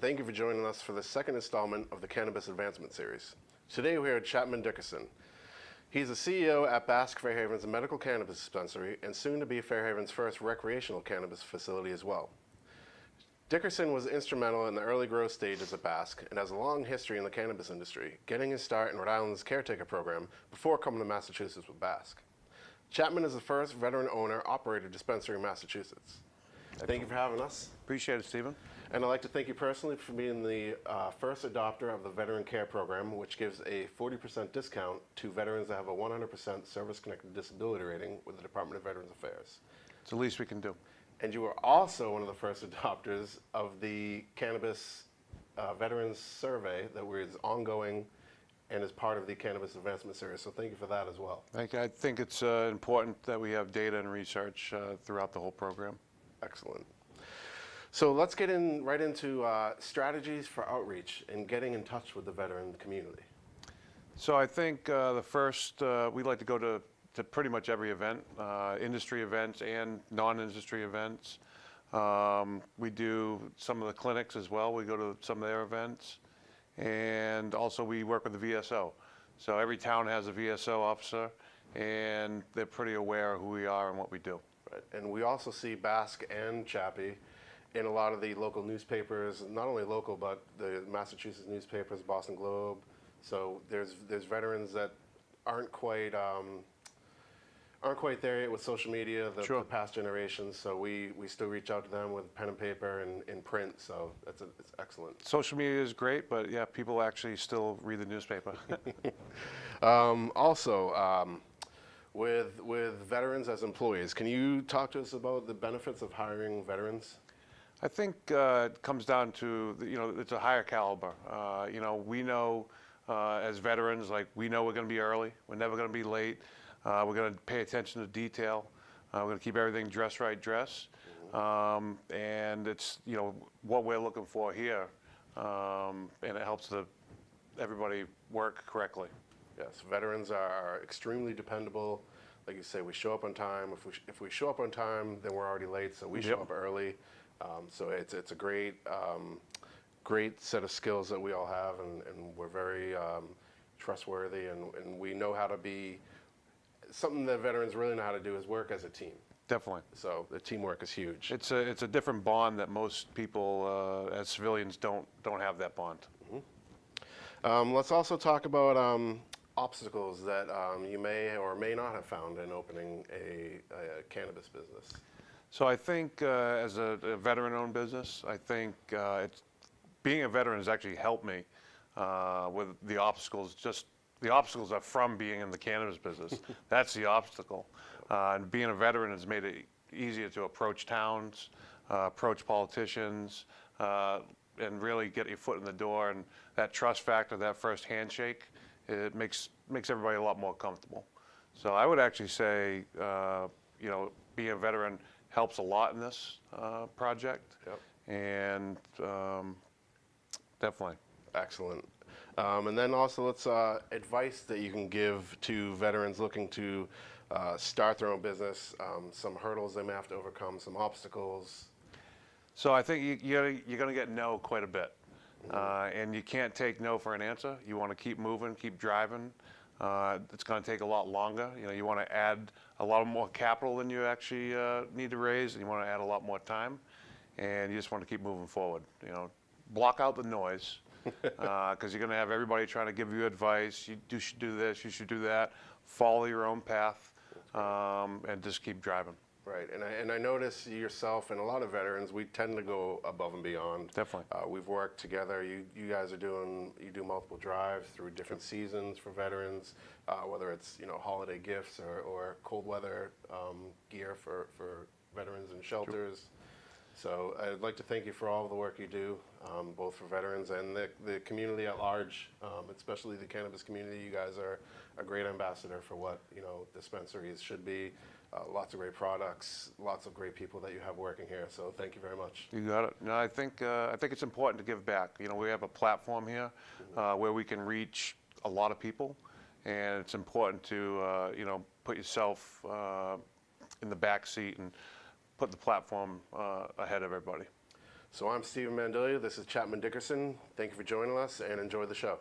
thank you for joining us for the second installment of the Cannabis Advancement Series. Today we are at Chapman Dickerson. He's the CEO at BASK Fairhaven's medical cannabis dispensary and soon to be Fairhaven's first recreational cannabis facility as well. Dickerson was instrumental in the early growth stages of BASK and has a long history in the cannabis industry, getting his start in Rhode Island's caretaker program before coming to Massachusetts with BASK. Chapman is the first veteran owner-operated dispensary in Massachusetts. Thank you for having us. Appreciate it, Stephen. And I'd like to thank you personally for being the first adopter of the Veteran Care Program, which gives a 40% discount to veterans that have a 100% service-connected disability rating with the Department of Veterans Affairs. It's the least we can do. And you were also one of the first adopters of the Cannabis Veterans Survey that is ongoing and is part of the Cannabis Advancement Series. So thank you for that as well. Thank you. I think it's important that we have data and research throughout the whole program. Excellent. So let's get right into strategies for outreach and getting in touch with the veteran community. So I think the first, we like to go to pretty much every event, industry events and non-industry events. We do some of the clinics as well. We go to some of their events. And also we work with the VSO. So every town has a VSO officer, and they're pretty aware of who we are and what we do. Right. And we also see BASK and Chappie in a lot of the local newspapers, not only local, but the Massachusetts newspapers, Boston Globe. So there's veterans that aren't quite there yet with social media, the past generations. So we still reach out to them with pen and paper and in print. So it's excellent. Social media is great, but yeah, people actually still read the newspaper. With veterans as employees, can you talk to us about the benefits of hiring veterans? I think it comes down to, it's a higher caliber. We know as veterans, we know we're going to be early. We're never going to be late. We're going to pay attention to detail. We're going to keep everything dress right dress. And it's, what we're looking for here. And it helps everybody work correctly. Yes, veterans are extremely dependable. Like you say, we show up on time. If we show up on time, then we're already late, so we show up early. So it's a great set of skills that we all have, and we're very trustworthy, and we know how to be. Something that veterans really know how to do is work as a team. Definitely. So the teamwork is huge. It's a different bond that most people as civilians don't have that bond. Mm-hmm. Let's also talk about obstacles that you may or may not have found in opening a cannabis business. So I think as a veteran-owned business, I think being a veteran has actually helped me with the obstacles. Just the obstacles are from being in the cannabis business. That's the obstacle. And being a veteran has made it easier to approach towns, approach politicians, and really get your foot in the door. And that trust factor, that first handshake, it makes everybody a lot more comfortable. So I would actually say, being a veteran helps a lot in this project. Yep. And definitely. Excellent. And then also let's advice that you can give to veterans looking to start their own business, some hurdles they may have to overcome, some obstacles. So I think you're going to get no quite a bit. And you can't take no for an answer. You want to keep moving, keep driving. It's going to take a lot longer. You want to add a lot more capital than you actually need to raise, and you want to add a lot more time, and you just want to keep moving forward. Block out the noise, because you're going to have everybody trying to give you advice. You should do this, you should do that. Follow your own path, and just keep driving. Right, and I notice yourself and a lot of veterans, we tend to go above and beyond. Definitely. We've worked together. You guys do multiple drives through different seasons for veterans, whether it's holiday gifts or cold weather gear for veterans and shelters. So I'd like to thank you for all the work you do, both for veterans and the community at large, especially the cannabis community. You guys are a great ambassador for what dispensaries should be. Lots of great products, lots of great people that you have working here. So thank you very much. You got it. No, I think it's important to give back. We have a platform here where we can reach a lot of people, and it's important to put yourself in the back seat and put the platform ahead of everybody. So I'm Stephen Mandile. This is Chapman Dickerson. Thank you for joining us and enjoy the show.